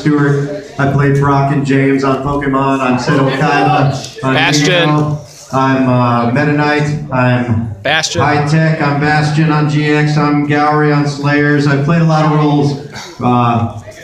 Stuart. I played Brock and James on Pokemon. I'm Seto Kaiba. I'm Bastion. I'm Meta Knight. I'm Bastion. High Tech. I'm Bastion on GX. I'm Gowry on Slayers. I've played a lot of roles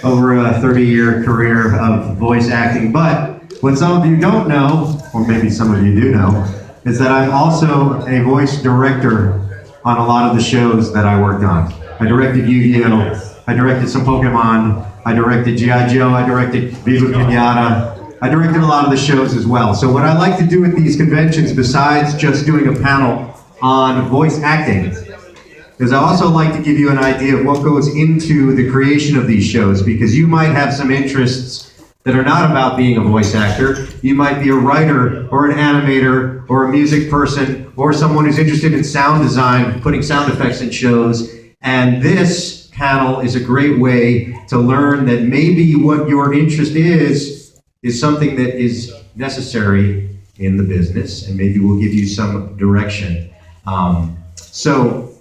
over a 30-year career of voice acting. But what some of you don't know, or maybe some of you do know, is that I'm also a voice director on a lot of the shows that I worked on. I directed Yu-Gi-Oh! I directed some Pokemon. I directed G.I. Joe. I directed Viva Pinata. I directed a lot of the shows as well. So what I like to do with these conventions, besides just doing a panel on voice acting, is I also like to give you an idea of what goes into the creation of these shows, because you might have some interests that are not about being a voice actor. You might be a writer or an animator or a music person or someone who's interested in sound design, putting sound effects in shows. And this panel is a great way to learn that maybe what your interest is something that is necessary in the business, and maybe we'll give you some direction. So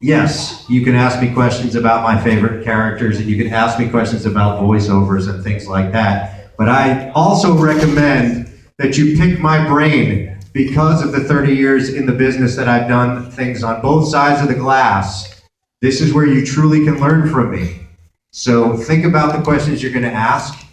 yes, you can ask me questions about my favorite characters, and you can ask me questions about voiceovers and things like that. But I also recommend that you pick my brain, because of the 30 years in the business that I've done things on both sides of the glass. This is where you truly can learn from me. So think about the questions you're going to ask,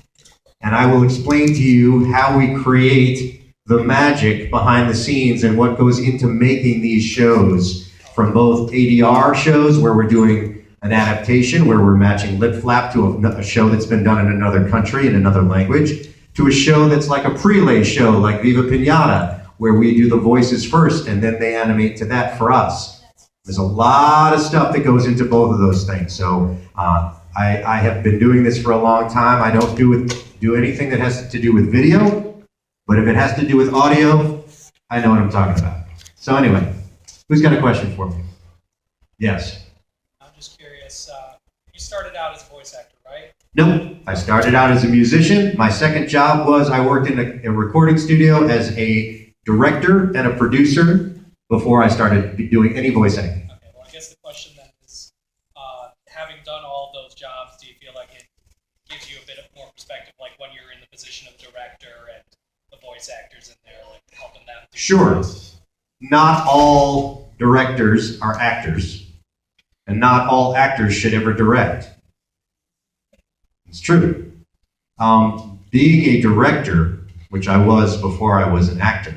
and I will explain to you how we create the magic behind the scenes and what goes into making these shows. From both ADR shows, where we're doing an adaptation, where we're matching lip flap to a show that's been done in another country, in another language, to a show that's like a prelay show, like Viva Pinata, where we do the voices first and then they animate to that for us. There's a lot of stuff that goes into both of those things. So I have been doing this for a long time. I don't do anything that has to do with video, but if it has to do with audio, I know what I'm talking about. So anyway. Who's got a question for me? Yes. I'm just curious, you started out as a voice actor, right? Nope. I started out as a musician. My second job was I worked in a recording studio as a director and a producer before I started doing any voice acting. Okay, well I guess the question then is, having done all of those jobs, do you feel like it gives you a bit of more perspective, like when you're in the position of director and the voice actors in there, like helping them do Sure. things? Not all directors are actors, and not all actors should ever direct. It's true. Being a director, which I was before I was an actor,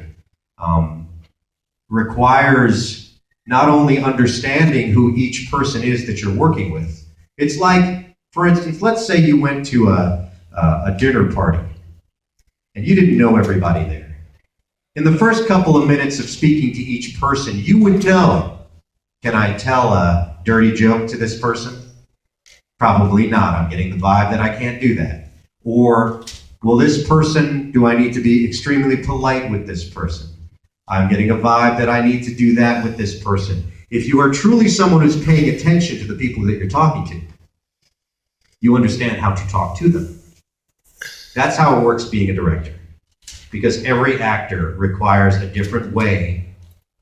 requires not only understanding who each person is that you're working with. It's like, for instance, let's say you went to a dinner party, and you didn't know everybody there. In the first couple of minutes of speaking to each person, you would know, can I tell a dirty joke to this person? Probably not. I'm getting the vibe that I can't do that. Or, will this person, do I need to be extremely polite with this person? I'm getting a vibe that I need to do that with this person. If you are truly someone who's paying attention to the people that you're talking to, you understand how to talk to them. That's how it works being a director. Because every actor requires a different way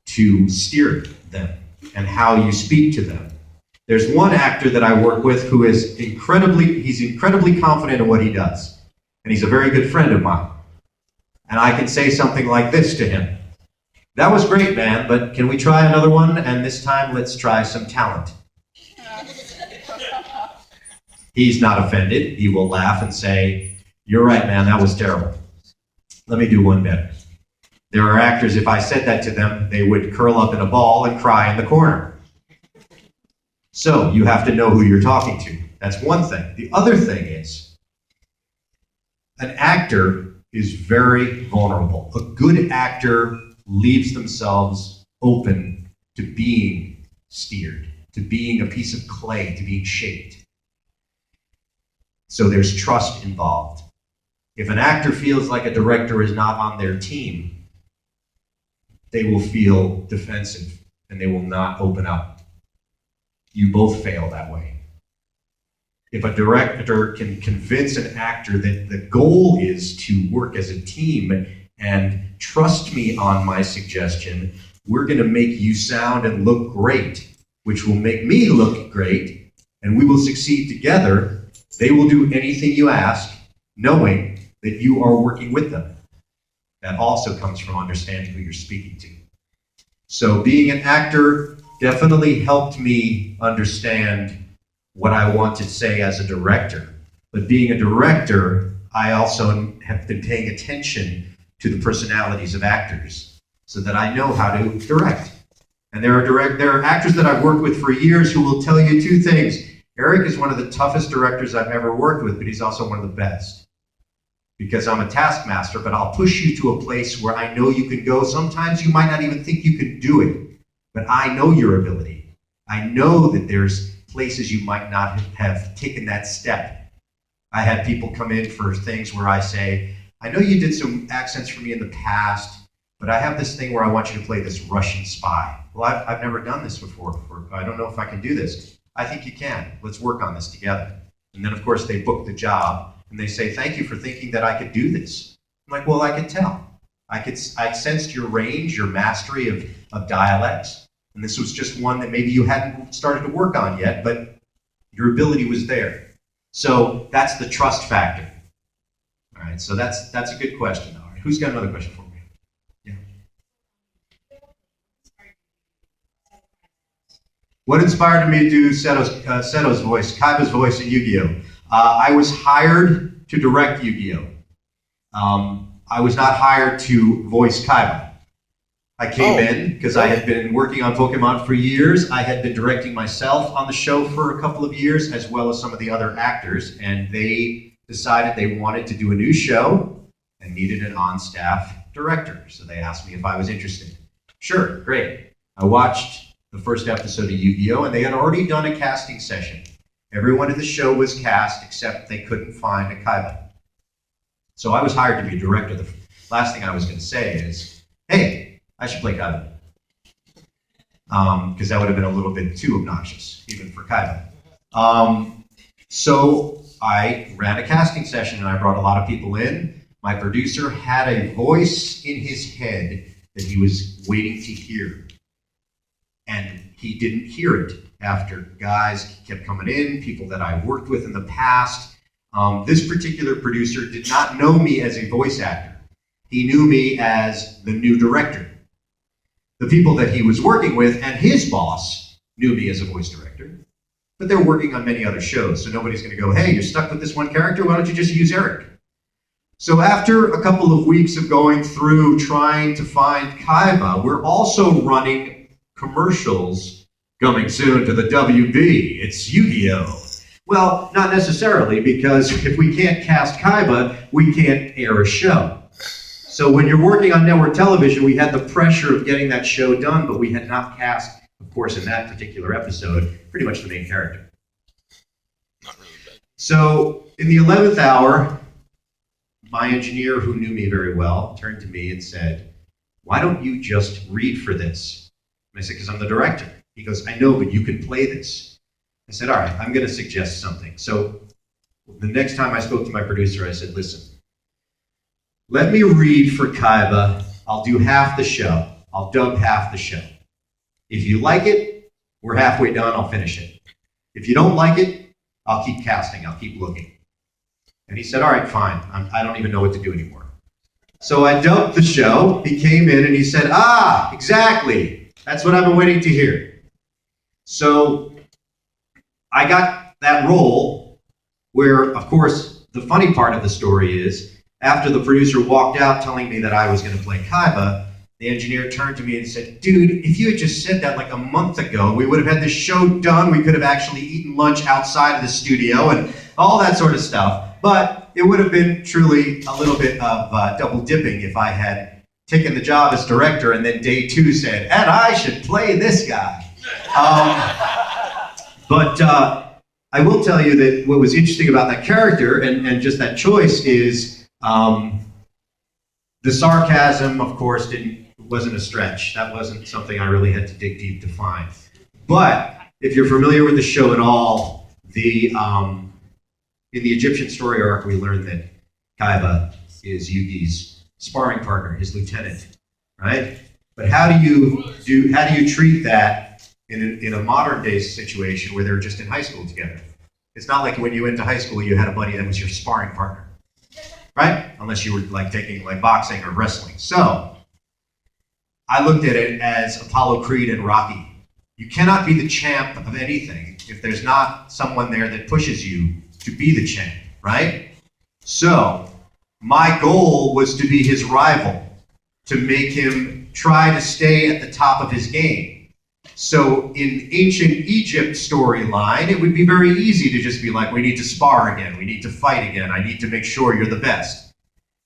to steer them and how you speak to them. There's one actor that I work with who is he's incredibly confident in what he does. And he's a very good friend of mine. And I can say something like this to him. That was great, man, but can we try another one? And this time, let's try some talent. He's not offended. He will laugh and say, you're right, man, that was terrible. Let me do one better. There are actors, if I said that to them, they would curl up in a ball and cry in the corner. So you have to know who you're talking to. That's one thing. The other thing is, an actor is very vulnerable. A good actor leaves themselves open to being steered, to being a piece of clay, to being shaped. So there's trust involved. If an actor feels like a director is not on their team, they will feel defensive and they will not open up. You both fail that way. If a director can convince an actor that the goal is to work as a team and trust me on my suggestion, we're going to make you sound and look great, which will make me look great, and we will succeed together, They will do anything you ask, knowing that you are working with them. That also comes from understanding who you're speaking to. So being an actor definitely helped me understand what I want to say as a director. But being a director, I also have been paying attention to the personalities of actors so that I know how to direct. And there are actors that I've worked with for years who will tell you two things. Eric is one of the toughest directors I've ever worked with, but he's also one of the best. Because I'm a taskmaster, but I'll push you to a place where I know you can go. Sometimes you might not even think you can do it, but I know your ability. I know that there's places you might not have taken that step. I had people come in for things where I say, I know you did some accents for me in the past, but I have this thing where I want you to play this Russian spy. Well, I've never done this before. I don't know if I can do this. I think you can. Let's work on this together. And then, of course, they book the job. And they say, thank you for thinking that I could do this. I'm like, well, I could tell. I sensed your range, your mastery of dialects. And this was just one that maybe you hadn't started to work on yet, but your ability was there. So that's the trust factor. All right, so that's a good question. All right, who's got another question for me? Yeah. What inspired me to do Seto's voice, Kaiba's voice in Yu-Gi-Oh? I was hired to direct Yu-Gi-Oh! I was not hired to voice Kaiba. I came in because I had been working on Pokemon for years. I had been directing myself on the show for a couple of years, as well as some of the other actors, and they decided they wanted to do a new show and needed an on-staff director. So they asked me if I was interested. Sure, great. I watched the first episode of Yu-Gi-Oh! And they had already done a casting session. Everyone in the show was cast except they couldn't find a Kaiba. So I was hired to be a director. The last thing I was going to say is, hey, I should play Kaiba. Because that would have been a little bit too obnoxious, even for Kaiba. So I ran a casting session and I brought a lot of people in. My producer had a voice in his head that he was waiting to hear. And he didn't hear it after guys kept coming in, people that I worked with in the past. This particular producer did not know me as a voice actor. He knew me as the new director. The people that he was working with and his boss knew me as a voice director, but they're working on many other shows, so nobody's going to go, hey, you're stuck with this one character, why don't you just use Eric? So after a couple of weeks of going through trying to find Kaiba, we're also running commercials coming soon to the WB. It's Yu-Gi-Oh! Well, not necessarily, because if we can't cast Kaiba, we can't air a show. So when you're working on network television, we had the pressure of getting that show done, but we had not cast, of course, in that particular episode, pretty much the main character. Not really bad. So in the 11th hour, my engineer, who knew me very well, turned to me and said, why don't you just read for this? And I said, because I'm the director. He goes, I know, but you can play this. I said, all right, I'm going to suggest something. So the next time I spoke to my producer, I said, listen, let me read for Kaiba. I'll do half the show. I'll dub half the show. If you like it, we're halfway done, I'll finish it. If you don't like it, I'll keep casting, I'll keep looking. And he said, all right, fine. I don't even know what to do anymore. So I dubbed the show. He came in and he said, ah, exactly. That's what I've been waiting to hear. So I got that role where, of course, the funny part of the story is after the producer walked out telling me that I was going to play Kaiba, the engineer turned to me and said, dude, if you had just said that like a month ago, we would have had the show done. We could have actually eaten lunch outside of the studio and all that sort of stuff. But it would have been truly a little bit of double dipping if I had taken the job as director and then day two said, and I should play this guy. But I will tell you that what was interesting about that character and just that choice is the sarcasm, of course, wasn't a stretch. That wasn't something I really had to dig deep to find. But if you're familiar with the show at all, in the Egyptian story arc, we learned that Kaiba is Yugi's sparring partner, his lieutenant, right? But how do you treat that in a modern day situation where they're just in high school together? It's not like when you went to high school, you had a buddy that was your sparring partner, right? Unless you were like taking like boxing or wrestling. So I looked at it as Apollo Creed and Rocky. You cannot be the champ of anything if there's not someone there that pushes you to be the champ, right? So my goal was to be his rival, to make him try to stay at the top of his game. So in ancient Egypt storyline, it would be very easy to just be like, we need to spar again, we need to fight again, I need to make sure you're the best.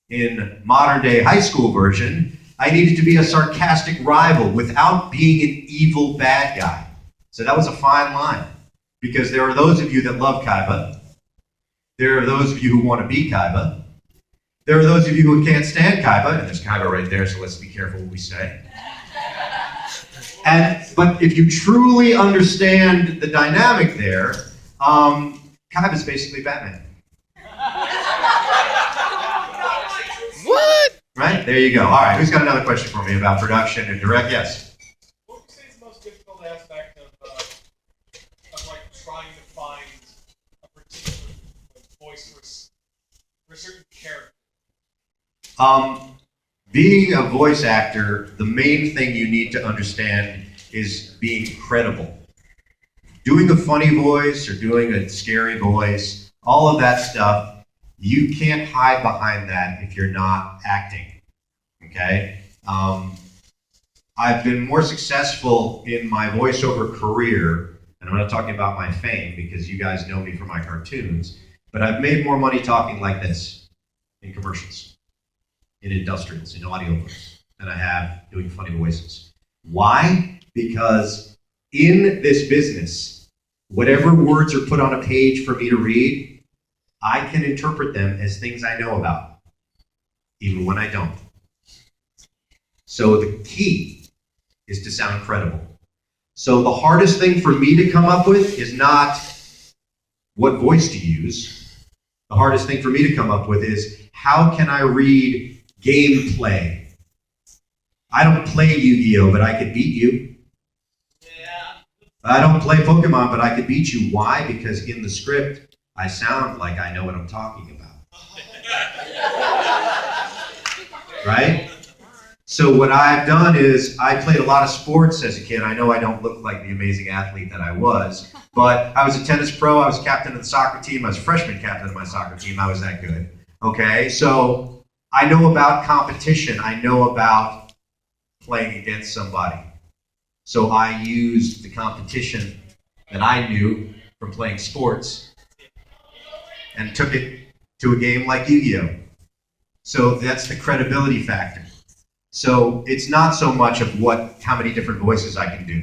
In modern day high school version, I needed to be a sarcastic rival without being an evil bad guy. So that was a fine line, because there are those of you that love Kaiba, there are those of you who want to be Kaiba, there are those of you who can't stand Kaiba, and there's Kaiba right there, so let's be careful what we say. But if you truly understand the dynamic there, Kaiba is basically Batman. What? Right? There you go. All right, who's got another question for me about production and direct? Yes? What would you say is the most difficult aspect of like trying to find a particular voice for a certain character? Being a voice actor, the main thing you need to understand is being credible. Doing a funny voice or doing a scary voice, all of that stuff, you can't hide behind that if you're not acting, okay? I've been more successful in my voiceover career, and I'm not talking about my fame because you guys know me for my cartoons, but I've made more money talking like this in commercials, in industrials, in audiobooks, than I have doing funny voices. Why? Because in this business, whatever words are put on a page for me to read, I can interpret them as things I know about, even when I don't. So the key is to sound credible. So the hardest thing for me to come up with is not what voice to use. The hardest thing for me to come up with is how can I read gameplay? I don't play Yu-Gi-Oh, but I could beat you. I don't play Pokemon, but I could beat you. Why? Because in the script, I sound like I know what I'm talking about. Right? So what I've done is I played a lot of sports as a kid. I know I don't look like the amazing athlete that I was, but I was a tennis pro. I was captain of the soccer team. I was a freshman captain of my soccer team. I was that good. Okay, so I know about competition. I know about playing against somebody. So I used the competition that I knew from playing sports and took it to a game like Yu-Gi-Oh. So that's the credibility factor. So it's not so much of how many different voices I can do.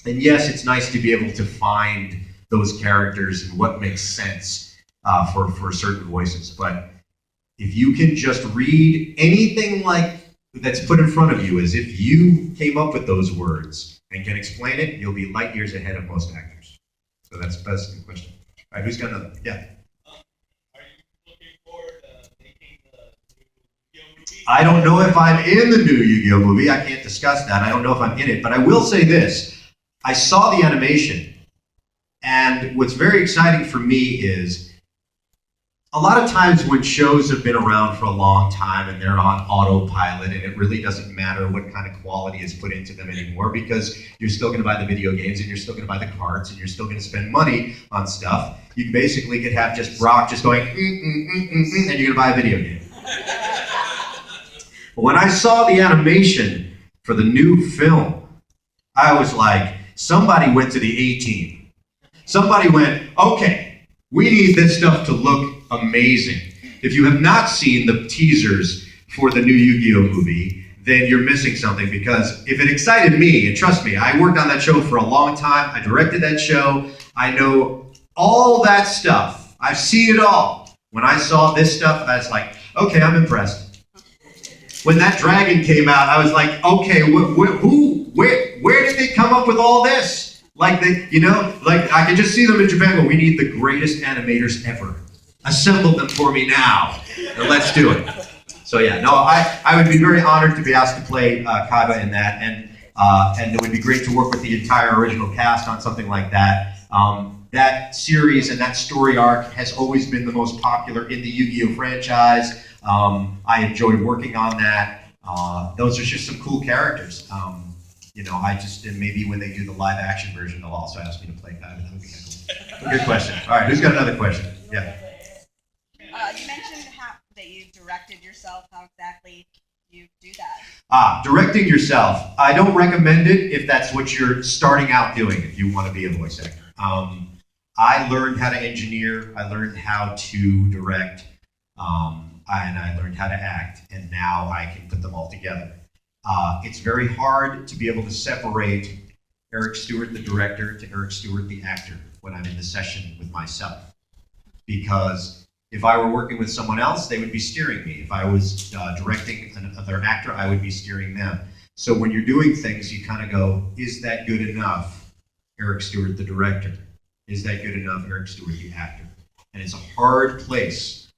And yes, it's nice to be able to find those characters and what makes sense for certain voices. But if you can just read anything like that's put in front of you as if you came up with those words and can explain it, you'll be light years ahead of most actors. So that's a good question. All right, who's got another? Yeah. Are you looking forward to making the new Yu-Gi-Oh movie? I don't know if I'm in the new Yu-Gi-Oh movie. I can't discuss that. I don't know if I'm in it, but I will say this. I saw the animation, and what's very exciting for me is a lot of times when shows have been around for a long time and they're on autopilot and it really doesn't matter what kind of quality is put into them anymore because you're still going to buy the video games and you're still going to buy the cards and you're still going to spend money on stuff. You basically could have just Brock just going, and you're going to buy a video game. But when I saw the animation for the new film, I was like, somebody went to the A-team. Somebody went, okay, we need this stuff to look amazing. If you have not seen the teasers for the new Yu-Gi-Oh movie, then you're missing something because if it excited me, and trust me, I worked on that show for a long time, I directed that show, I know all that stuff. I've seen it all. When I saw this stuff, I was like, okay, I'm impressed. When that dragon came out, I was like, okay, where did they come up with all this? Like, I can just see them in Japan go, we need the greatest animators ever. Assemble them for me now, and let's do it. So yeah, no, I would be very honored to be asked to play Kaiba in that, and it would be great to work with the entire original cast on something like that. that series and that story arc has always been the most popular in the Yu-Gi-Oh franchise. I enjoyed working on that. Those are just some cool characters. You know, and maybe when they do the live action version, they'll also ask me to play that. That would be kind of cool. Good question. All right, who's got another question? Yeah. You mentioned that you directed yourself. How exactly do you do that? Directing yourself. I don't recommend it if that's what you're starting out doing, if you want to be a voice actor. I learned how to engineer, I learned how to direct, and I learned how to act, and now I can put them all together. It's very hard to be able to separate Eric Stuart, the director, to Eric Stuart, the actor, when I'm in the session with myself. Because if I were working with someone else, they would be steering me. If I was directing another actor, I would be steering them. So when you're doing things, you kind of go, is that good enough, Eric Stuart, the director? Is that good enough, Eric Stuart, the actor? And it's a hard place.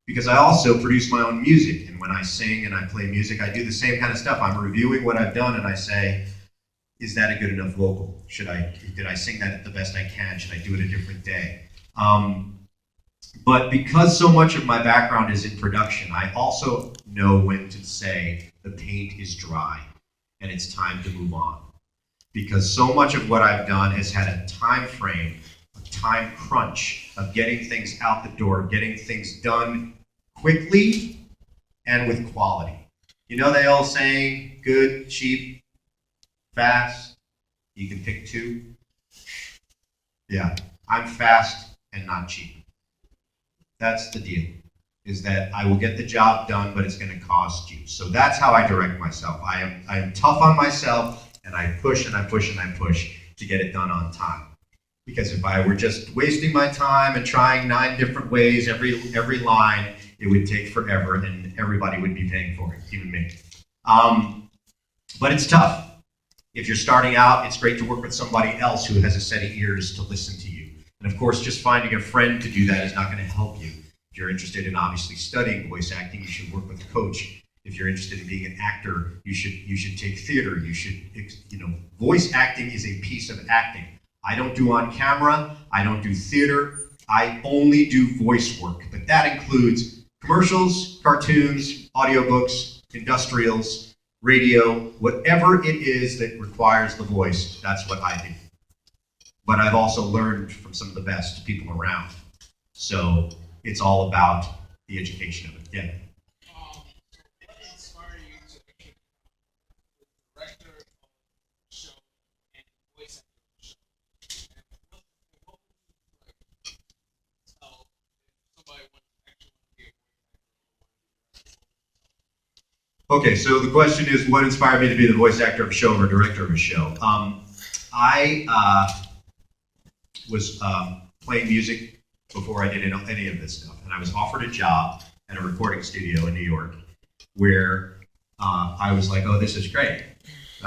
Because I also produce my own music, and when I sing and I play music, I do the same kind of stuff. I'm reviewing what I've done, and I say, is that a good enough vocal? Did I sing that the best I can? Should I do it a different day? But because so much of my background is in production, I also know when to say the paint is dry, and it's time to move on. Because so much of what I've done has had a time frame, a time crunch of getting things out the door, getting things done quickly and with quality. You know the old saying, good, cheap, fast, you can pick two? Yeah, I'm fast and not cheap. That's the deal, is that I will get the job done, but it's going to cost you. So that's how I direct myself. I am tough on myself, and I push and I push and I push to get it done on time. Because if I were just wasting my time and trying 9 different ways every line, it would take forever and everybody would be paying for it, even me. But it's tough. If you're starting out, it's great to work with somebody else who has a set of ears to listen to you. And of course, just finding a friend to do that is not going to help you. If you're interested in obviously studying voice acting, you should work with a coach. If you're interested in being an actor, you should take theater. Voice acting is a piece of acting. I don't do on camera, I don't do theater, I only do voice work. But that includes commercials, cartoons, audiobooks, industrials, radio, whatever it is that requires the voice, that's what I do. But I've also learned from some of the best people around. So it's all about the education of it. Yeah. What inspired you to become the director of the show and voice actor of the show? And what would you like tell if somebody wants to actually be a voice actor? Okay, so the question is, what inspired me to be the voice actor of a show or director of a show? I was playing music before I did any of this stuff, and I was offered a job at a recording studio in New York where I was like, oh, this is great.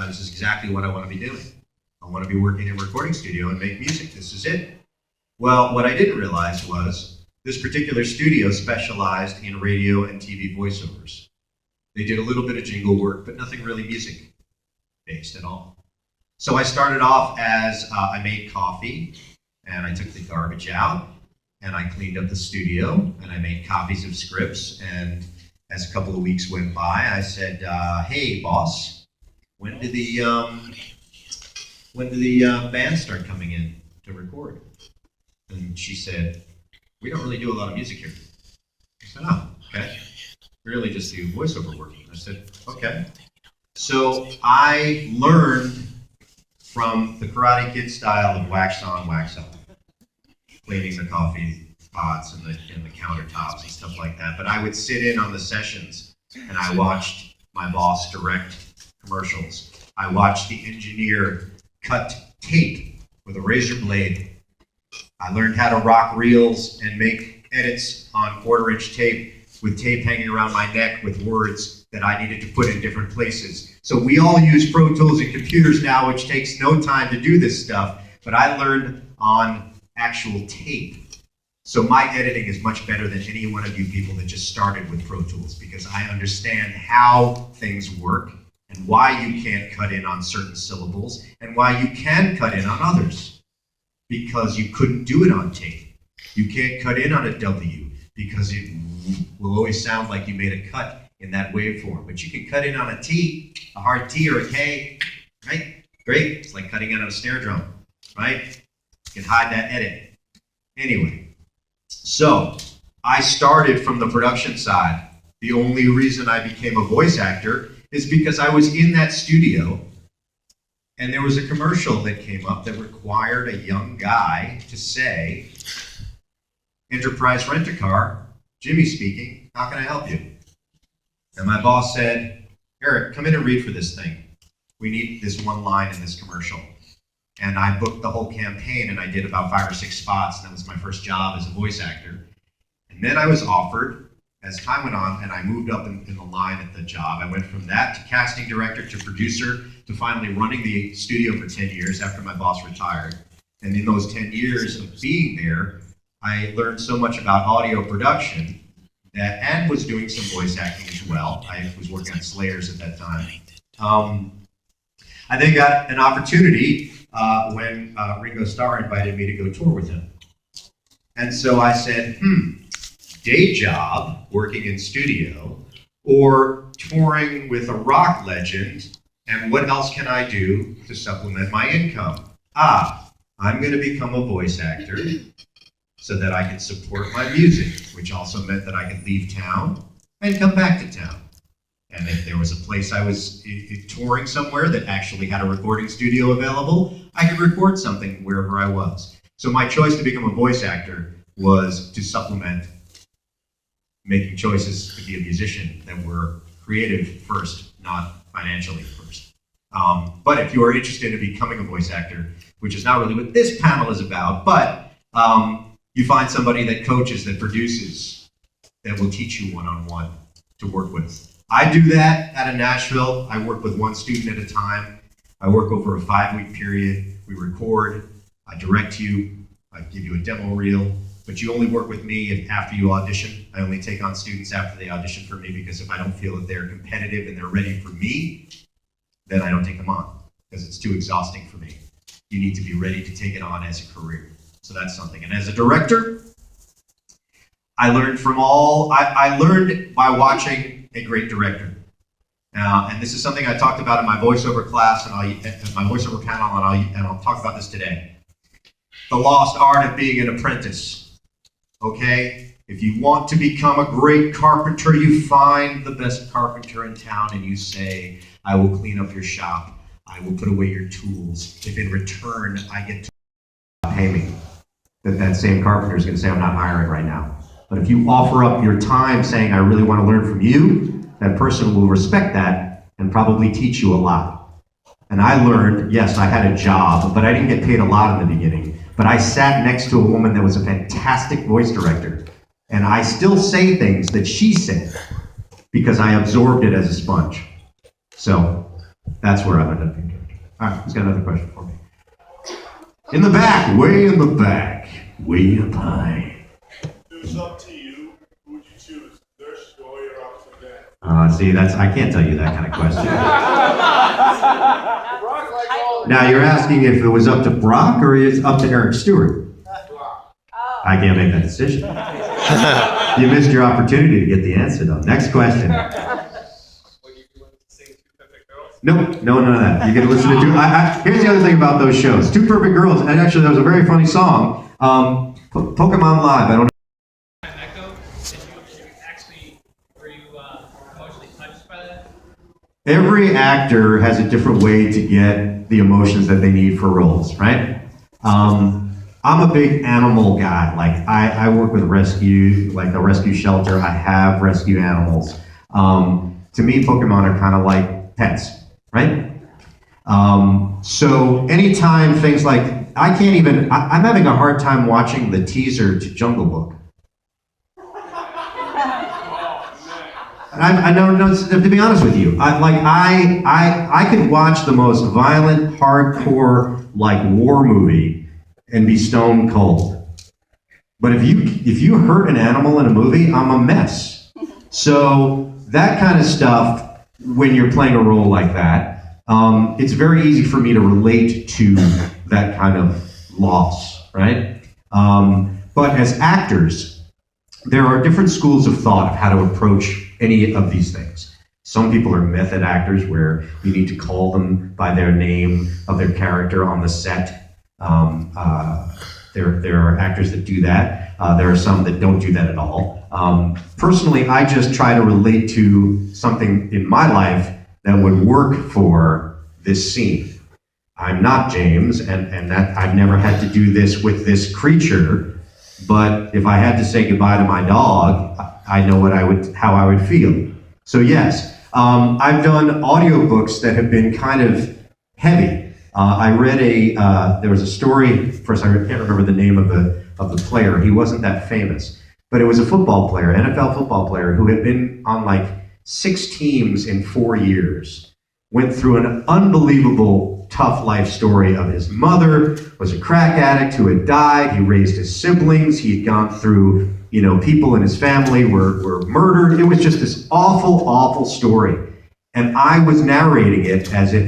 This is exactly what I want to be doing. I want to be working in a recording studio and make music. This is it. Well, what I didn't realize was this particular studio specialized in radio and TV voiceovers. They did a little bit of jingle work, but nothing really music-based at all. So I started off as I made coffee, and I took the garbage out, and I cleaned up the studio, and I made copies of scripts, and as a couple of weeks went by, I said, hey, boss, when do the band start coming in to record? And she said, we don't really do a lot of music here. I said, oh, okay. We really just do voiceover work. I said, okay. So I learned from the Karate Kid style of wax on, wax off, cleaning the coffee pots and the countertops and stuff like that. But I would sit in on the sessions and I watched my boss direct commercials. I watched the engineer cut tape with a razor blade. I learned how to rock reels and make edits on 1/4-inch tape with tape hanging around my neck with words that I needed to put in different places. So we all use Pro Tools and computers now, which takes no time to do this stuff, but I learned on actual tape. So my editing is much better than any one of you people that just started with Pro Tools, because I understand how things work and why you can't cut in on certain syllables and why you can cut in on others. because you couldn't do it on tape. You can't cut in on a W because it will always sound like you made a cut in that waveform. But you can cut in on a T, a hard T or a K, right? Great. It's like cutting in on a snare drum, right? You can hide that edit. Anyway, so I started from the production side. The only reason I became a voice actor is because I was in that studio and there was a commercial that came up that required a young guy to say, "Enterprise Rent-A-Car, Jimmy speaking, how can I help you?" And my boss said, "Eric, come in and read for this thing. We need this one line in this commercial." And I booked the whole campaign and I did about 5 or 6 spots. And that was my first job as a voice actor. And then I was offered, as time went on, and I moved up in the line at the job. I went from that to casting director to producer to finally running the studio for 10 years after my boss retired. And in those 10 years of being there, I learned so much about audio production that, and was doing some voice acting as well. I was working on Slayers at that time. I then got an opportunity when Ringo Starr invited me to go tour with him. And so I said, day job, working in studio, or touring with a rock legend, and what else can I do to supplement my income? I'm going to become a voice actor so that I can support my music, which also meant that I could leave town and come back to town. And if there was a place I was touring somewhere that actually had a recording studio available, I could record something wherever I was. So my choice to become a voice actor was to supplement making choices to be a musician that were creative first, not financially first. But if you are interested in becoming a voice actor, which is not really what this panel is about, but you find somebody that coaches, that produces, that will teach you one-on-one to work with. I do that out of Nashville. I work with one student at a time. I work over a 5-week period. We record, I direct you, I give you a demo reel, but you only work with me if after you audition. I only take on students after they audition for me, because if I don't feel that they're competitive and they're ready for me, then I don't take them on, because it's too exhausting for me. You need to be ready to take it on as a career. So that's something. And as a director, I learned I learned by watching a great director. And this is something I talked about in my voiceover class and my voiceover panel, and I'll talk about this today. The lost art of being an apprentice. Okay? If you want to become a great carpenter, you find the best carpenter in town and you say, "I will clean up your shop. I will put away your tools. If in return I get to pay me." That same carpenter is going to say, "I'm not hiring right now." But if you offer up your time saying, "I really want to learn from you," that person will respect that and probably teach you a lot. And I learned, yes, I had a job, but I didn't get paid a lot in the beginning. But I sat next to a woman that was a fantastic voice director. And I still say things that she said because I absorbed it as a sponge. So that's where I ended up being director. All right, who's got another question for me? In the back, way in the back, way up high. It was up to you. Who would you choose? Their story or up to them? See, I can't tell you that kind of question. Now you're asking if it was up to Brock or is up to Eric Stuart? I can't make that decision. You missed your opportunity to get the answer though. Next question. Nope, no, none of that. You get to listen to here's the other thing about those shows. Two Perfect Girls, and actually there was a very funny song. Pokemon Live, I don't know. Every actor has a different way to get the emotions that they need for roles, right? I'm a big animal guy. Like I work with rescue, like a rescue shelter. I have rescue animals. To me, Pokemon are kind of like pets, right? So anytime things like, I'm having a hard time watching the teaser to Jungle Book. I don't know, to be honest with you, I could watch the most violent, hardcore, like war movie and be stone cold. But if you hurt an animal in a movie, I'm a mess. So that kind of stuff, when you're playing a role like that, it's very easy for me to relate to that kind of loss, right? But as actors, there are different schools of thought of how to approach any of these things. Some people are method actors where you need to call them by their name of their character on the set. There are actors that do that. There are some that don't do that at all. Personally, I just try to relate to something in my life that would work for this scene. I'm not James, and that I've never had to do this with this creature, but if I had to say goodbye to my dog, I know how I would feel. So yes, I've done audiobooks that have been kind of heavy. I read there was a story, first I can't remember the name of the player, he wasn't that famous, but it was a football player, NFL football player, who had been on like 6 teams in 4 years, went through an unbelievable tough life story of his mother was a crack addict who had died, he raised his siblings, he had gone through, people in his family were murdered. It was just this awful, awful story. And I was narrating it as if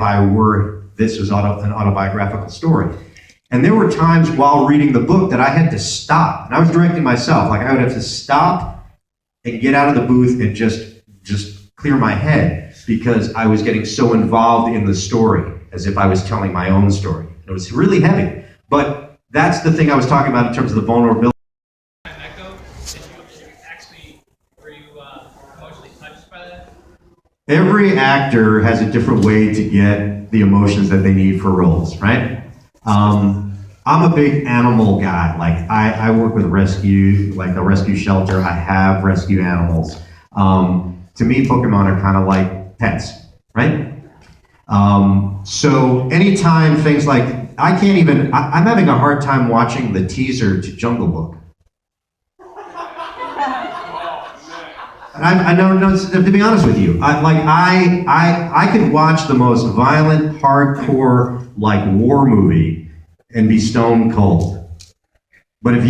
this was an autobiographical story. And there were times while reading the book that I had to stop. And I was directing myself, like I would have to stop and get out of the booth and just clear my head because I was getting so involved in the story as if I was telling my own story. It was really heavy. But that's the thing I was talking about in terms of the vulnerability. Were you emotionally touched by that? Every actor has a different way to get the emotions that they need for roles, right? I'm a big animal guy. Like I work with rescue, like a rescue shelter. I have rescue animals. To me, Pokemon are kind of like pets, right? So anytime things like, I'm having a hard time watching the teaser to Jungle Book. And I know, to be honest with you, I could watch the most violent, hardcore, like war movie and be stone cold. But if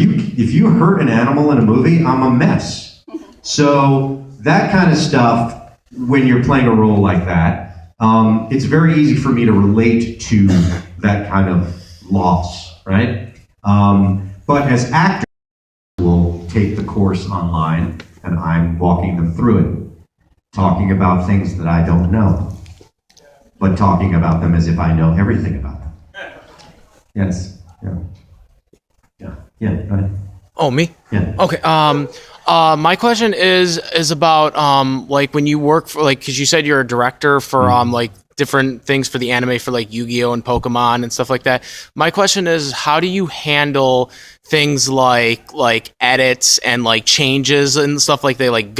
you hurt an animal in a movie, I'm a mess. So that kind of stuff, when you're playing a role like that, it's very easy for me to relate to that kind of loss, right? But as actors, we'll take the course online, and I'm walking them through it, talking about things that I don't know, but talking about them as if I know everything about them. Yes. Yeah. Go ahead. Oh, me? Yeah. Okay. My question is about like when you work for because you said you're a director for like different things for the anime for like Yu-Gi-Oh and Pokemon and stuff like that. My question is, how do you handle things like edits and like changes and stuff like they like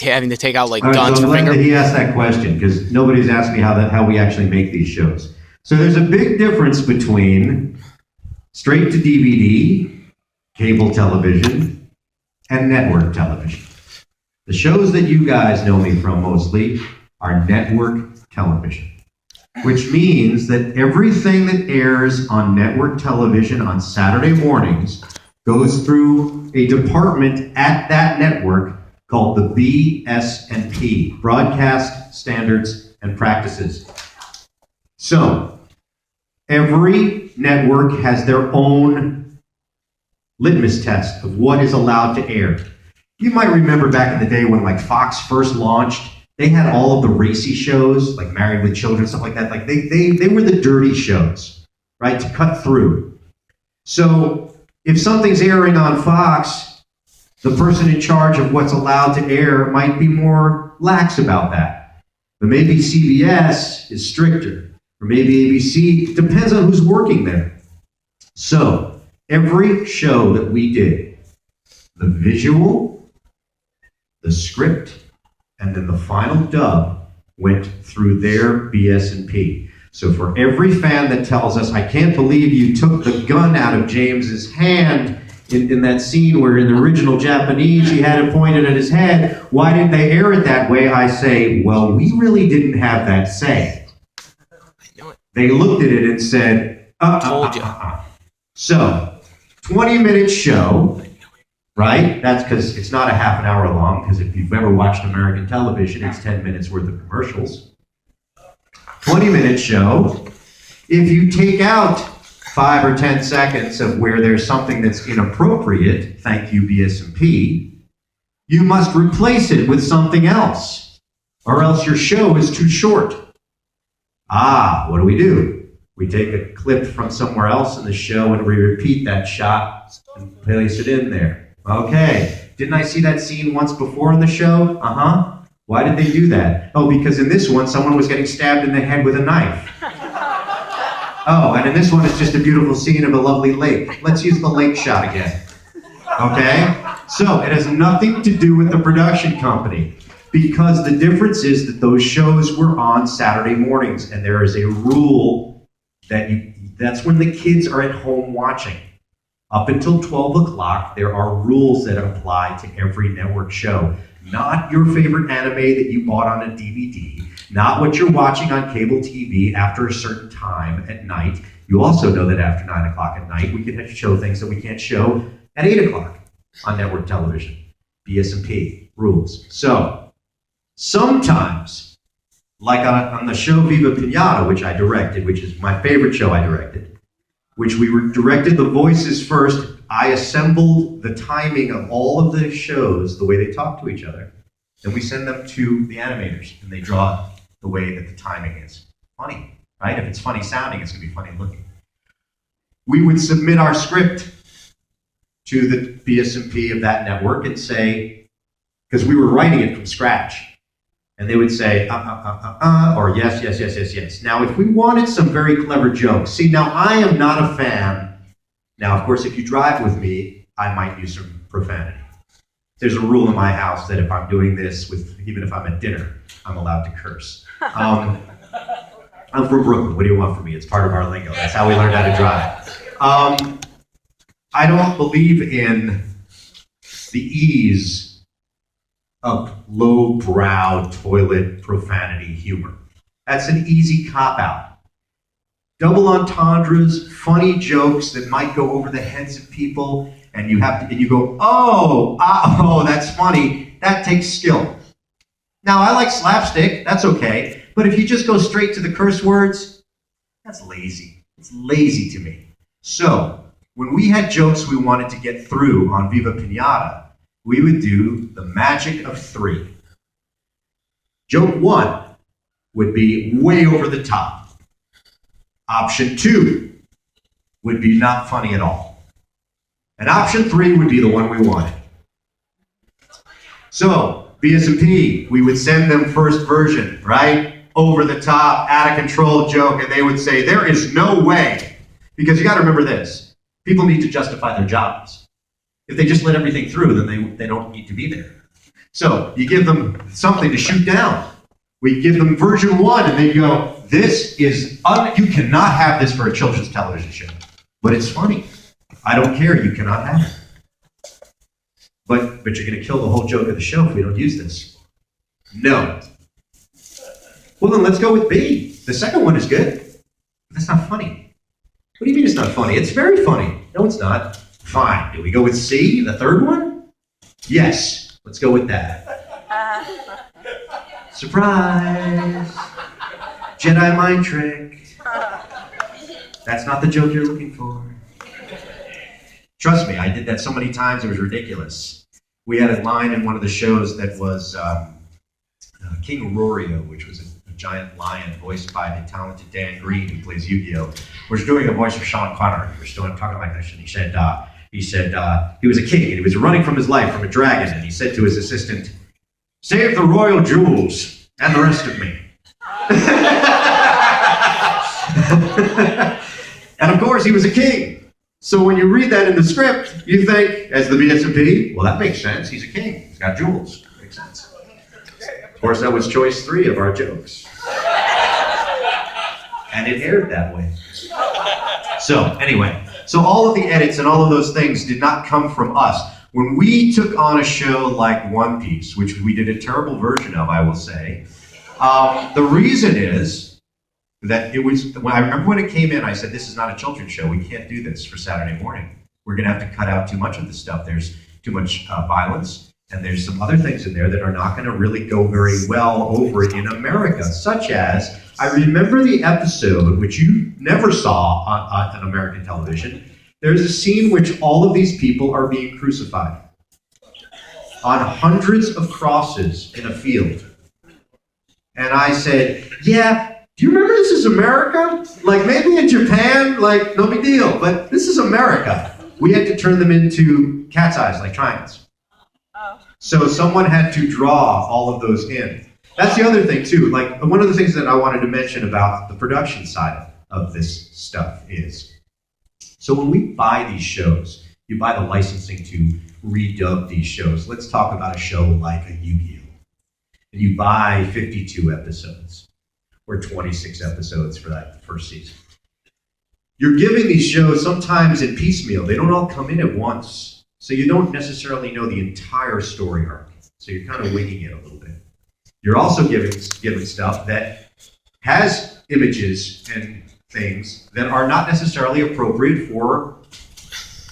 having to take out like guns so for finger? He asked that question because nobody's asked me how we actually make these shows. So there's a big difference between straight to DVD, cable television, and network television. The shows that you guys know me from mostly are network television, which means that everything that airs on network television on Saturday mornings goes through a department at that network called the BS&P, Broadcast Standards and Practices. So every network has their own litmus test of what is allowed to air. You might remember back in the day when like Fox first launched, they had all of the racy shows, like Married with Children, stuff like that. Like they were the dirty shows, right, to cut through. So if something's airing on Fox, the person in charge of what's allowed to air might be more lax about that. But maybe CBS is stricter, or maybe ABC, depends on who's working there. So every show that we did, the visual, the script, and then the final dub went through their BS&P. So for every fan that tells us, I can't believe you took the gun out of James's hand in that scene where in the original Japanese he had it pointed at his head, why didn't they air it that way? I say, well, we really didn't have that say. They looked at it and said, Told you. So, 20-minute show, right? That's because it's not a half an hour long, because if you've ever watched American television, it's 10 minutes worth of commercials. 20-minute show. If you take out 5 or 10 seconds of where there's something that's inappropriate, thank you BSMP, you must replace it with something else, or else your show is too short. What do? We take a clip from somewhere else in the show and we repeat that shot and place it in there. Okay, didn't I see that scene once before in the show? Why did they do that? Oh, because in this one, someone was getting stabbed in the head with a knife. Oh, and in this one, it's just a beautiful scene of a lovely lake. Let's use the lake shot again. Okay? So, it has nothing to do with the production company, because the difference is that those shows were on Saturday mornings, and there is a rule that's when the kids are at home watching. Up until 12 o'clock, there are rules that apply to every network show. Not your favorite anime that you bought on a DVD, not what you're watching on cable TV after a certain time at night. You also know that after 9 o'clock at night, we can show things that we can't show at 8 o'clock on network television. BSMP rules. So, sometimes, like on the show Viva Pinata, which I directed, which is my favorite show I directed, which we directed the voices first. I assembled the timing of all of the shows, the way they talk to each other. Then we send them to the animators, and they draw the way that the timing is. Funny, right? If it's funny sounding, it's going to be funny looking. We would submit our script to the BSMP of that network and say, because we were writing it from scratch, and they would say, or yes. Now, if we wanted some very clever jokes, see, now I am not a fan. Now, of course, if you drive with me, I might use some profanity. There's a rule in my house that if I'm doing this, even if I'm at dinner, I'm allowed to curse. I'm from Brooklyn. What do you want from me? It's part of our lingo. That's how we learned how to drive. I don't believe in the ease of low-brow toilet profanity humor. That's an easy cop-out. Double entendres, funny jokes that might go over the heads of people, and you go, oh, that's funny. That takes skill. Now, I like slapstick. That's okay. But if you just go straight to the curse words, that's lazy. It's lazy to me. So, when we had jokes we wanted to get through on Viva Pinata, we would do the magic of 3. Joke 1 would be way over the top. Option 2 would be not funny at all. And option 3 would be the one we wanted. So, BSMP, we would send them first version, right? Over the top, out of control joke, and they would say, there is no way. Because you got to remember this. People need to justify their jobs. If they just let everything through, then they don't need to be there. So, you give them something to shoot down. We give them version 1, and they go, this is, you cannot have this for a children's television show. But it's funny. I don't care, you cannot have it. But you're going to kill the whole joke of the show if we don't use this. No. Well, then let's go with B. The second one is good. But that's not funny. What do you mean it's not funny? It's very funny. No, it's not. Fine. Do we go with C, the third one? Yes. Let's go with that. Surprise! Jedi mind trick. That's not the joke you're looking for. Trust me, I did that so many times it was ridiculous. We had a line in one of the shows that was King Rorio, which was a giant lion voiced by the talented Dan Green, who plays Yu-Gi-Oh! Was doing the voice of Sean Connery. We're still talking like this, and he said he was a king and he was running from his life from a dragon, and he said to his assistant, "Save the royal jewels and the rest of me." And of course, he was a king. So when you read that in the script, you think, as the BSMP, well, that makes sense. He's a king. He's got jewels. Makes sense. Of course, that was choice 3 of our jokes. And it aired that way. So anyway, so all of the edits and all of those things did not come from us. When we took on a show like One Piece, which we did a terrible version of, I will say, the reason is that it was, I remember when it came in, I said, this is not a children's show. We can't do this for Saturday morning. We're going to have to cut out too much of the stuff. There's too much violence. And there's some other things in there that are not going to really go very well over in America, such as, I remember the episode, which you never saw on American television. There's a scene which all of these people are being crucified on hundreds of crosses in a field. And I said, yeah, do you remember this is America? Like maybe in Japan, like no big deal, but this is America. We had to turn them into cat's eyes, like triangles. So someone had to draw all of those in. That's the other thing too. Like one of the things that I wanted to mention about the production side of this stuff is, so when we buy these shows, you buy the licensing to redub these shows. Let's talk about a show like a Yu-Gi-Oh! And you buy 52 episodes or 26 episodes for that first season. You're giving these shows sometimes in piecemeal. They don't all come in at once. So you don't necessarily know the entire story arc. So you're kind of winging it a little bit. You're also giving stuff that has images and things that are not necessarily appropriate for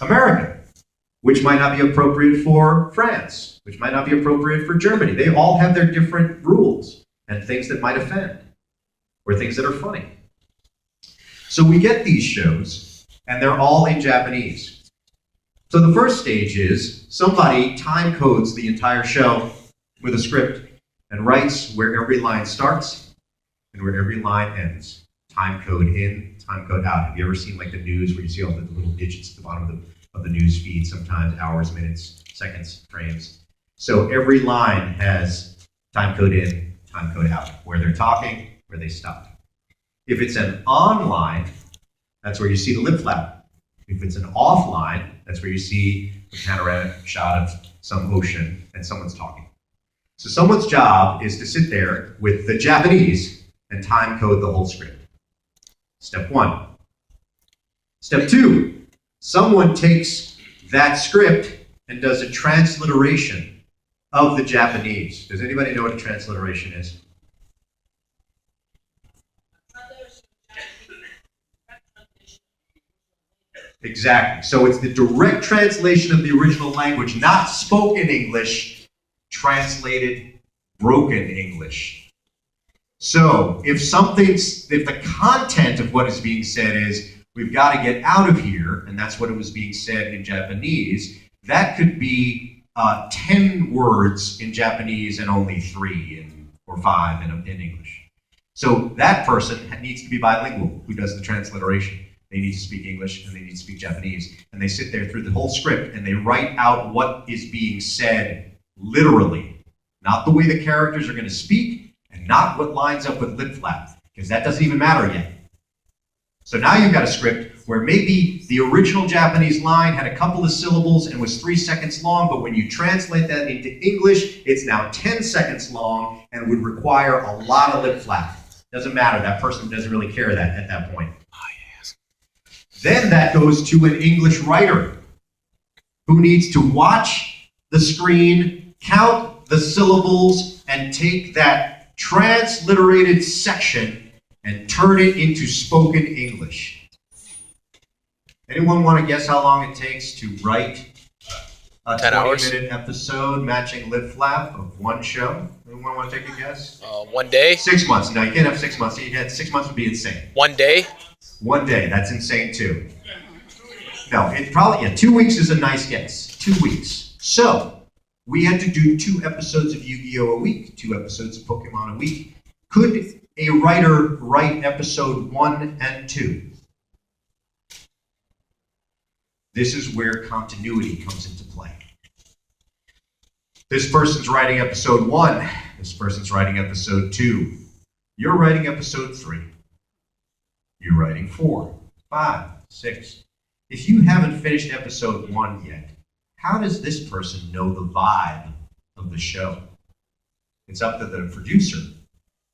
America, which might not be appropriate for France, which might not be appropriate for Germany. They all have their different rules and things that might offend or things that are funny. So we get these shows, and they're all in Japanese. So the first stage is somebody time codes the entire show with a script and writes where every line starts and where every line ends. Time code in, time code out. Have you ever seen like the news where you see all the little digits at the bottom of the news feed, sometimes hours, minutes, seconds, frames? So every line has time code in, time code out, where they're talking, where they stop. If it's an on line, that's where you see the lip flap. If it's an off line, that's where you see a panoramic shot of some ocean and someone's talking. So someone's job is to sit there with the Japanese and time code the whole script. Step one. Step two, someone takes that script and does a transliteration of the Japanese. Does anybody know what a transliteration is? Exactly. So it's the direct translation of the original language, not spoken English, translated broken English. So if the content of what is being said is, we've got to get out of here, and that's what it was being said in Japanese, that could be 10 words in Japanese and only 3 or 5 in English. So that person needs to be bilingual, who does the transliteration. They need to speak English and they need to speak Japanese. And they sit there through the whole script and they write out what is being said literally. Not the way the characters are going to speak and not what lines up with lip flap, because that doesn't even matter yet. So now you've got a script where maybe the original Japanese line had a couple of syllables and was 3 seconds long, but when you translate that into English, it's now 10 seconds long and would require a lot of lip flap. Doesn't matter. That person doesn't really care that at that point. Then that goes to an English writer who needs to watch the screen, count the syllables, and take that transliterated section and turn it into spoken English. Anyone want to guess how long it takes to write a 20-minute episode matching lip flap of one show? Anyone want to take a guess? 1 day? 6 months. No, you can't have 6 months. 6 months would be insane. 1 day? 1 day, that's insane too. No, it probably, 2 weeks is a nice guess. 2 weeks. So, we had to do 2 episodes of Yu-Gi-Oh! A week, 2 episodes of Pokemon a week. Could a writer write episode 1 and 2? This is where continuity comes into play. This person's writing episode 1. This person's writing episode 2. You're writing episode 3. You're writing 4, 5, 6. If you haven't finished episode 1 yet, how does this person know the vibe of the show? It's up to the producer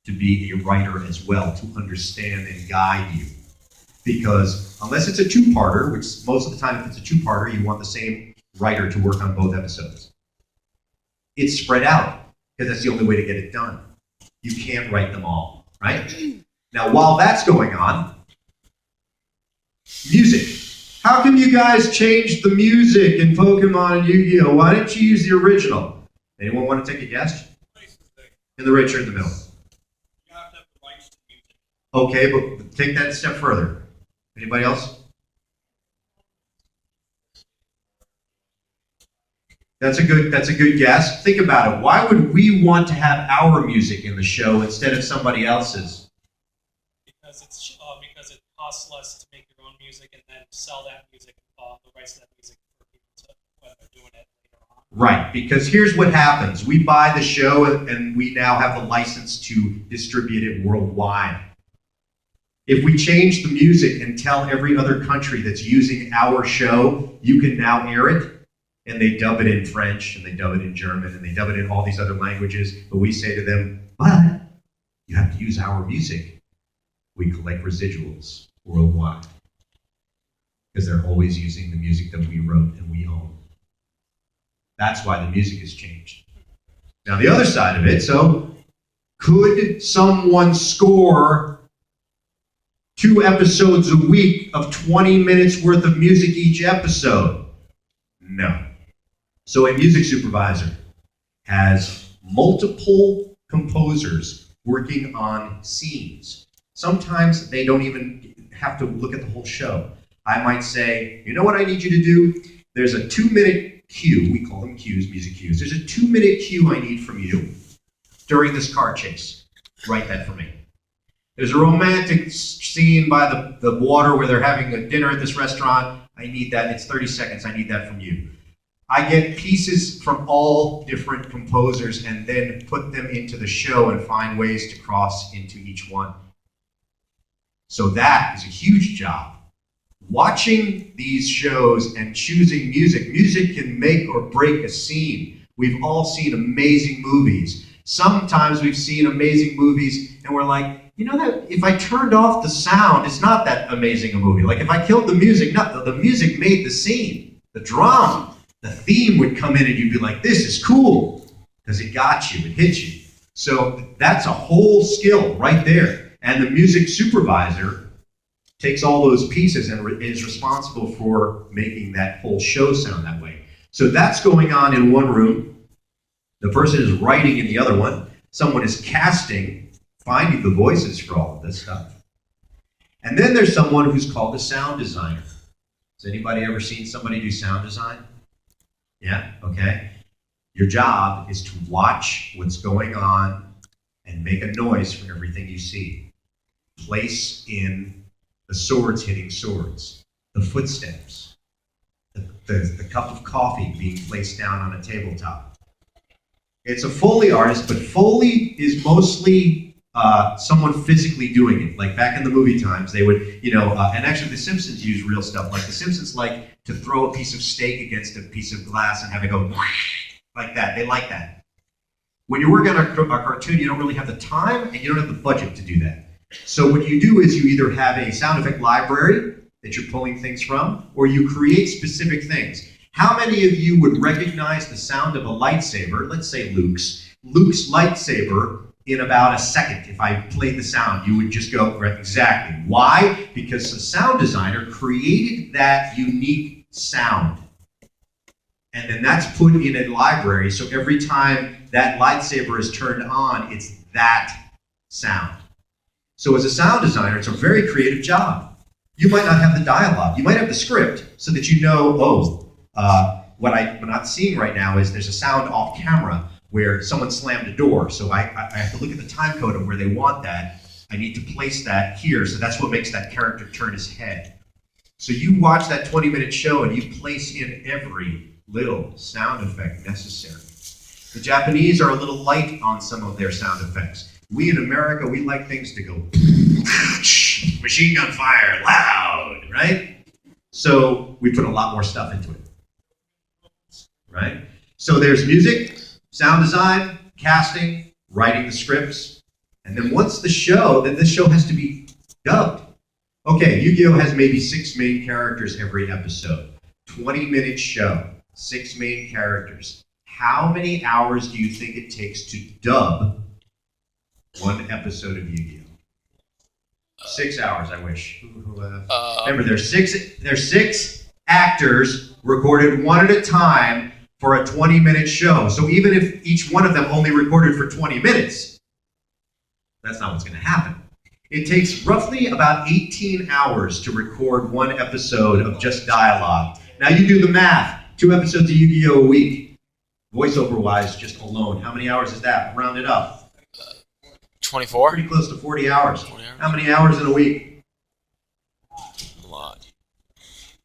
to be a writer as well, to understand and guide you. Because unless it's a 2-parter, which most of the time if it's a 2-parter, you want the same writer to work on both episodes. It's spread out, because that's the only way to get it done. You can't write them all, right? Now, while that's going on, music. How come you guys changed the music in Pokemon and Yu-Gi-Oh? Why didn't you use the original? Anyone want to take a guess? In the right or in the middle? You have to have the rights to music. Okay, but take that a step further. Anybody else? That's a good guess. Think about it. Why would we want to have our music in the show instead of somebody else's? Because it costs less to make your own music and then sell that music, the rights to that music for people to when they're doing it later on. Right, because here's what happens. We buy the show and we now have the license to distribute it worldwide. If we change the music and tell every other country that's using our show, you can now air it, and they dub it in French, and they dub it in German, and they dub it in all these other languages, but we say to them, but you have to use our music. We collect residuals worldwide because they're always using the music that we wrote and we own. That's why the music has changed. Now the other side of it, so could someone score 2 episodes a week of 20 minutes worth of music each episode? No. So a music supervisor has multiple composers working on scenes. Sometimes they don't even have to look at the whole show. I might say, you know what I need you to do? There's a 2-minute cue. We call them cues, music cues. There's a 2-minute cue I need from you during this car chase. Write that for me. There's a romantic scene by the water where they're having a dinner at this restaurant. I need that. It's 30 seconds. I need that from you. I get pieces from all different composers and then put them into the show and find ways to cross into each one. So that is a huge job. Watching these shows and choosing music. Music can make or break a scene. We've all seen amazing movies. Sometimes we've seen amazing movies and we're like, you know that if I turned off the sound, it's not that amazing a movie. Like if I killed the music, the music made the scene, the drama. The theme would come in and you'd be like, this is cool, because it got you, it hit you. So that's a whole skill right there. And the music supervisor takes all those pieces and is responsible for making that whole show sound that way. So that's going on in one room. The person is writing in the other one. Someone is casting, finding the voices for all of this stuff. And then there's someone who's called a sound designer. Has anybody ever seen somebody do sound design? Yeah, okay. Your job is to watch what's going on and make a noise for everything you see. Place in the swords hitting swords, the footsteps, the cup of coffee being placed down on a tabletop. It's a Foley artist, but Foley is mostly someone physically doing it. Like back in the movie times, they would, and actually the Simpsons use real stuff. Like the Simpsons like to throw a piece of steak against a piece of glass and have it go like that. They like that. When you're working on a cartoon, you don't really have the time and you don't have the budget to do that. So what you do is you either have a sound effect library that you're pulling things from, or you create specific things. How many of you would recognize the sound of a lightsaber, let's say Luke's lightsaber, in about a second? If I played the sound, you would just go, right, exactly. Why? Because the sound designer created that unique sound. And then that's put in a library, so every time that lightsaber is turned on, it's that sound. So as a sound designer, it's a very creative job. You might not have the dialogue. You might have the script so that you know, what I'm not seeing right now is there's a sound off camera where someone slammed a door. So I have to look at the time code of where they want that. I need to place that here. So that's what makes that character turn his head. So you watch that 20-minute show and you place in every little sound effect necessary. The Japanese are a little light on some of their sound effects. We in America, we like things to go machine gun fire, loud, right? So we put a lot more stuff into it, right? So there's music, sound design, casting, writing the scripts, and then once the show, then this show has to be dubbed. Okay, Yu-Gi-Oh! Has maybe 6 main characters every episode. 20-minute show, 6 main characters. How many hours do you think it takes to dub one episode of Yu-Gi-Oh? 6 hours, I wish. Remember, there's six actors recorded one at a time for a 20-minute show. So even if each one of them only recorded for 20 minutes, that's not what's going to happen. It takes roughly about 18 hours to record one episode of just dialogue. Now you do the math. 2 episodes of Yu-Gi-Oh! A week, voiceover-wise, just alone. How many hours is that? Round it up. 24. Pretty close to 40 hours. 40 hours. How many hours in a week? A lot.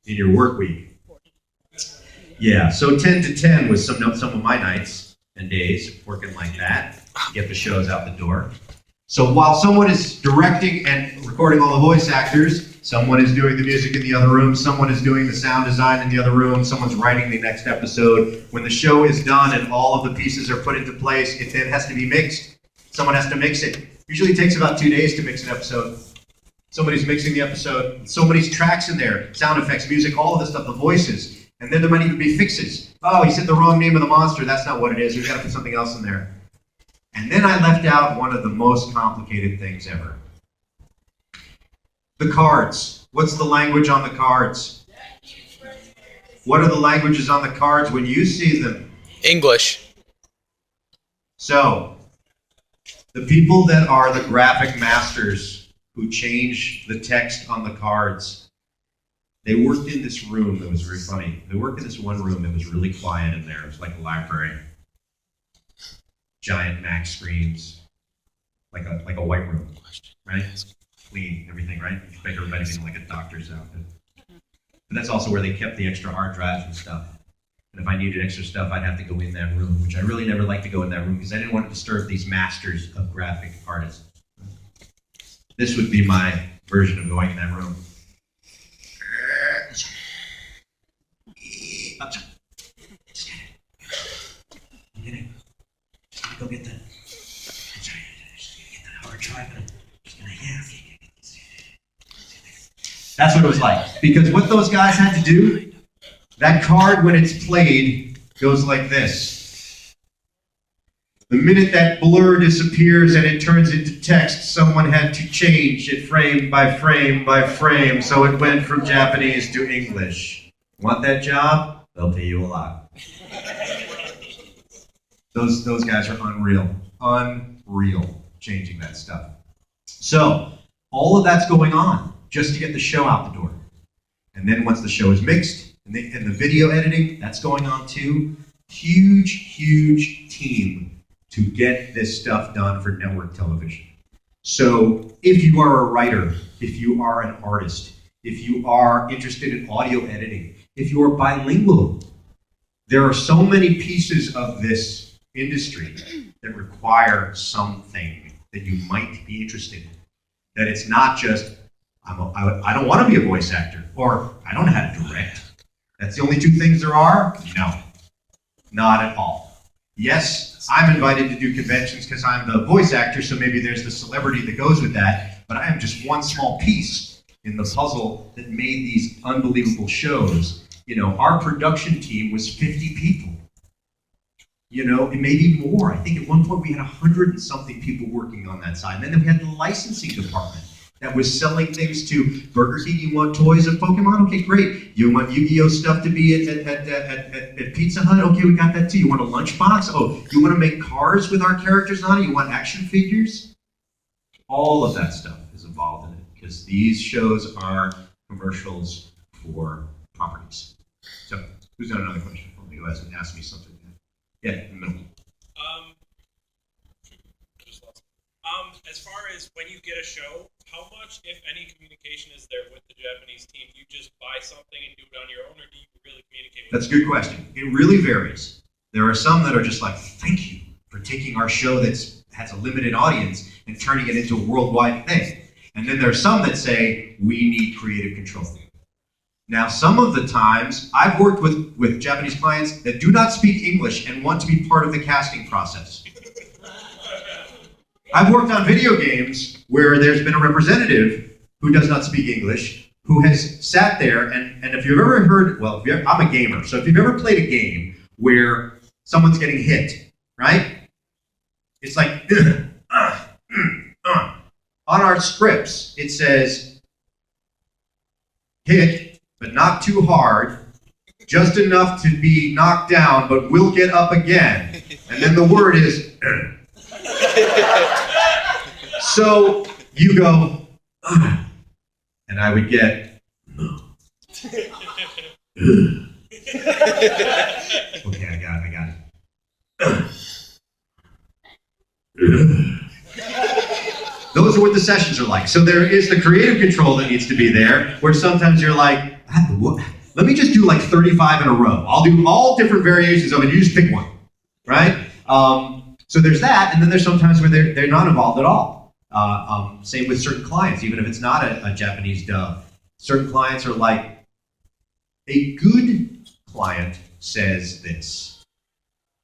In your work week? Yeah, so 10 to 10 was some of my nights and days working like that to get the shows out the door. So while someone is directing and recording all the voice actors, someone is doing the music in the other room, someone is doing the sound design in the other room, someone's writing the next episode. When the show is done and all of the pieces are put into place, it then has to be mixed. Someone has to mix it. Usually it takes about 2 days to mix an episode. Somebody's mixing the episode. So many tracks in there, sound effects, music, all of this stuff, the voices. And then there might even be fixes. Oh, he said the wrong name of the monster. That's not what it is. We've got to put something else in there. And then I left out one of the most complicated things ever. The cards. What's the language on the cards? What are the languages on the cards when you see them? English. So, the people that are the graphic masters who change the text on the cards, they worked in this room that was very funny. They worked in this one room that was really quiet in there. It was like a library. Giant Mac screens. Like a white room. Right? Clean, everything, right? Make everybody feel like a doctor's outfit. But that's also where they kept the extra hard drives and stuff. And if I needed extra stuff, I'd have to go in that room, which I really never liked to go in that room because I didn't want to disturb these masters of graphic artists. This would be my version of going in that room. Go get the hard drive. That's what it was like. Because what those guys had to do, that card when it's played goes like this. The minute that blur disappears and it turns into text, someone had to change it frame by frame by frame, so it went from Japanese to English. Want that job? They'll pay you a lot. Those guys are unreal. Unreal, changing that stuff. So, all of that's going on just to get the show out the door. And then once the show is mixed, and the video editing, that's going on too. Huge, huge team to get this stuff done for network television. So, if you are a writer, if you are an artist, if you are interested in audio editing, if you are bilingual, there are so many pieces of this industry that require something that you might be interested in. That it's not just, I don't want to be a voice actor, or I don't know how to direct. That's the only 2 things there are? No, not at all. Yes, I'm invited to do conventions because I'm the voice actor, so maybe there's the celebrity that goes with that, but I am just one small piece in the puzzle that made these unbelievable shows. You know, our production team was 50 people. You know, it may be more. I think at one point we had 100 and something people working on that side. And then we had the licensing department that was selling things to Burger King. You want toys of Pokemon? Okay, great. You want Yu-Gi-Oh stuff to be at Pizza Hut? Okay, we got that too. You want a lunchbox? Oh, you want to make cars with our characters on it? You want action figures? All of that stuff is involved in it because these shows are commercials for properties. So, who's got another question? Let me go ahead and ask me something. Yeah, in the middle. As far as when you get a show, how much, if any, communication is there with the Japanese team? You just buy something and do it on your own, or do you really communicate with them? That's a good question. It really varies. There are some that are just like, thank you for taking our show that has a limited audience and turning it into a worldwide thing. And then there are some that say, we need creative control. Now, some of the times, I've worked with Japanese clients that do not speak English and want to be part of the casting process. I've worked on video games where there's been a representative who does not speak English, who has sat there, and if you've ever heard, well, I'm a gamer, so if you've ever played a game where someone's getting hit, right? It's like, on our scripts, it says, hit, but not too hard, just enough to be knocked down, but will get up again. And then the word is, so you go, and I would get, okay, I got it. Those are what the sessions are like. So there is the creative control that needs to be there, where sometimes you're like, let me just do like 35 in a row. I'll do all different variations of it. You just pick one, right? So there's that, and then there's sometimes where they're not involved at all. Same with certain clients, even if it's not a Japanese dub. Certain clients are like, a good client says this.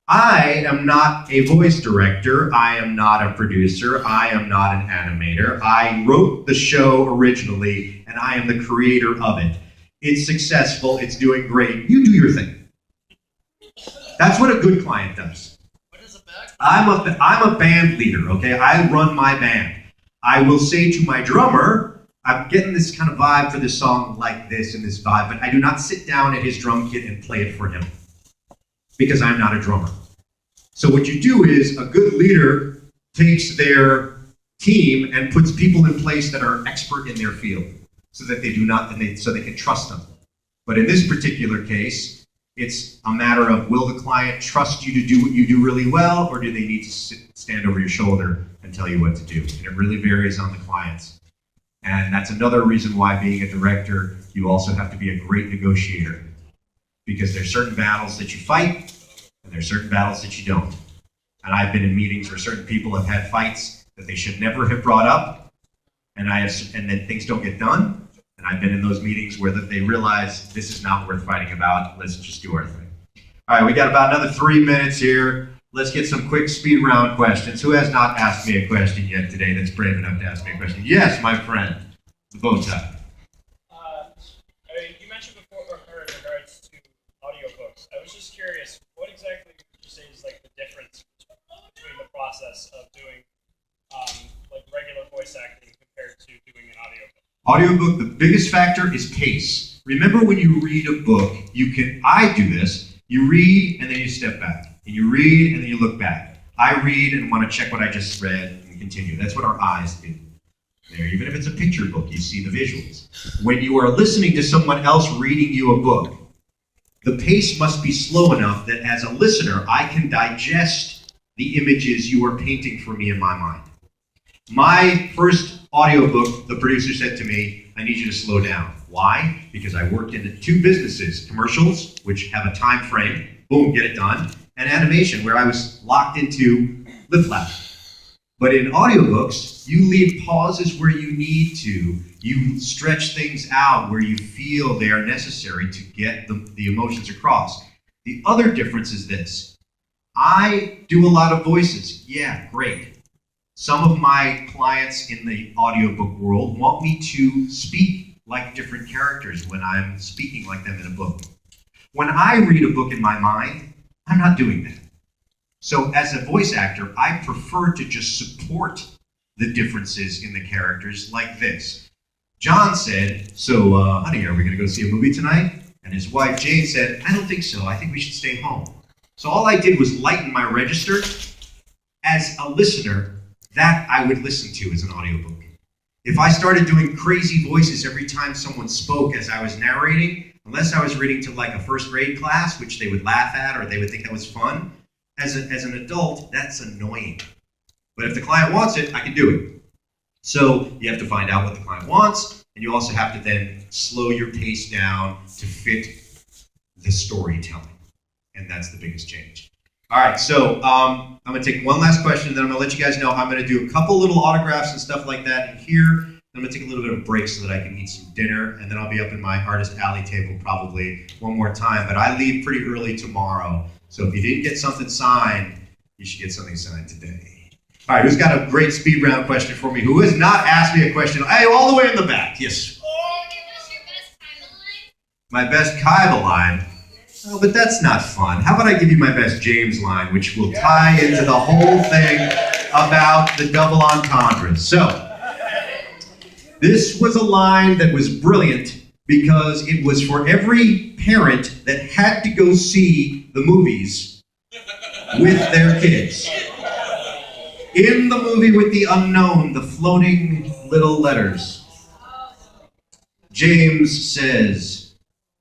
I am not a voice director, I am not a producer, I am not an animator. I wrote the show originally, and I am the creator of it. It's successful, it's doing great. You do your thing. That's what a good client does. What is a bad? I'm a band leader, okay? I run my band. I will say to my drummer, I'm getting this kind of vibe for this song like this and this vibe, but I do not sit down at his drum kit and play it for him, because I'm not a drummer. So what you do is, a good leader takes their team and puts people in place that are expert in their field, so that they do not, so they can trust them. But in this particular case, it's a matter of, will the client trust you to do what you do really well, or do they need to stand over your shoulder and tell you what to do? And it really varies on the clients. And that's another reason why, being a director, you also have to be a great negotiator. Because there's certain battles that you fight, and there's certain battles that you don't. And I've been in meetings where certain people have had fights that they should never have brought up, and then things don't get done. And I've been in those meetings where they realize, this is not worth fighting about, let's just do our thing. All right, we got about another 3 minutes here. Let's get some quick speed round questions. Who has not asked me a question yet today that's brave enough to ask me a question? Yes, my friend, the bow tie. You mentioned before, or in regards to audiobooks, I was just curious, what exactly would you say is like the difference between the process of doing like regular voice acting compared to doing an audiobook? Audiobook, the biggest factor is pace. Remember, when you read a book, I do this, you read and then you step back. And you read and then you look back. I read and want to check what I just read and continue. That's what our eyes do. There, even if it's a picture book, you see the visuals. When you are listening to someone else reading you a book, the pace must be slow enough that as a listener, I can digest the images you are painting for me in my mind. My first audiobook, the producer said to me, I need you to slow down. Why? Because I worked in 2 businesses, commercials, which have a time frame, boom, get it done, and animation, where I was locked into lip lap. But in audiobooks, you leave pauses where you need to. You stretch things out where you feel they are necessary to get the emotions across. The other difference is this. I do a lot of voices. Yeah, great. Some of my clients in the audiobook world want me to speak like different characters when I'm speaking like them in a book. When I read a book in my mind, I'm not doing that. So as a voice actor, I prefer to just support the differences in the characters like this. John said, so honey, are we going to go see a movie tonight? And his wife Jane said, I don't think so. I think we should stay home. So all I did was lighten my register. As a listener, that I would listen to as an audiobook. If I started doing crazy voices every time someone spoke as I was narrating, unless I was reading to like a first grade class, which they would laugh at or they would think that was fun, as an adult, that's annoying. But if the client wants it, I can do it. So you have to find out what the client wants, and you also have to then slow your pace down to fit the storytelling. And that's the biggest change. All right, so I'm going to take one last question, and then I'm going to let you guys know I'm going to do a couple little autographs and stuff like that in here. I'm going to take a little bit of a break so that I can eat some dinner, and then I'll be up in my artist alley table probably one more time. But I leave pretty early tomorrow, so if you didn't get something signed, you should get something signed today. All right, who's got a great speed round question for me? Who has not asked me a question? Hey, all the way in the back. Yes. My best Kaiba line? Oh, but that's not fun. How about I give you my best James line, which will tie into the whole thing about the double entendres. So, this was a line that was brilliant because it was for every parent that had to go see the movies with their kids. In the movie with the unknown, the floating little letters, James says,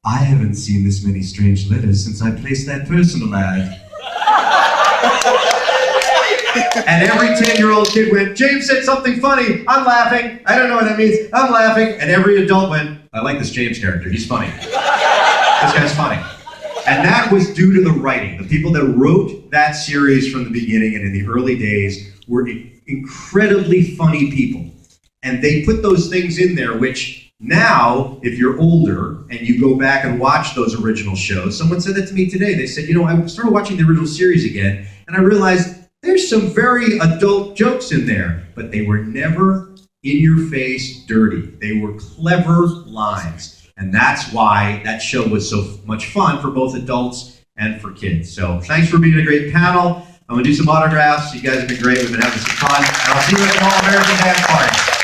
"I haven't seen this many strange letters since I placed that personal ad." And every 10-year-old kid went, "James said something funny. I'm laughing. I don't know what that means. I'm laughing." And every adult went, "I like this James character. He's funny. This guy's funny." And that was due to the writing. The people that wrote that series from the beginning and in the early days were incredibly funny people. And they put those things in there, which now, if you're older and you go back and watch those original shows, someone said that to me today. They said, I started watching the original series again, and I realized there's some very adult jokes in there, but they were never in your face dirty. They were clever lines. And that's why that show was so much fun for both adults and for kids. So thanks for being a great panel. I'm going to do some autographs. You guys have been great. We've been having some fun. And I'll see you at the All-American Dance Party.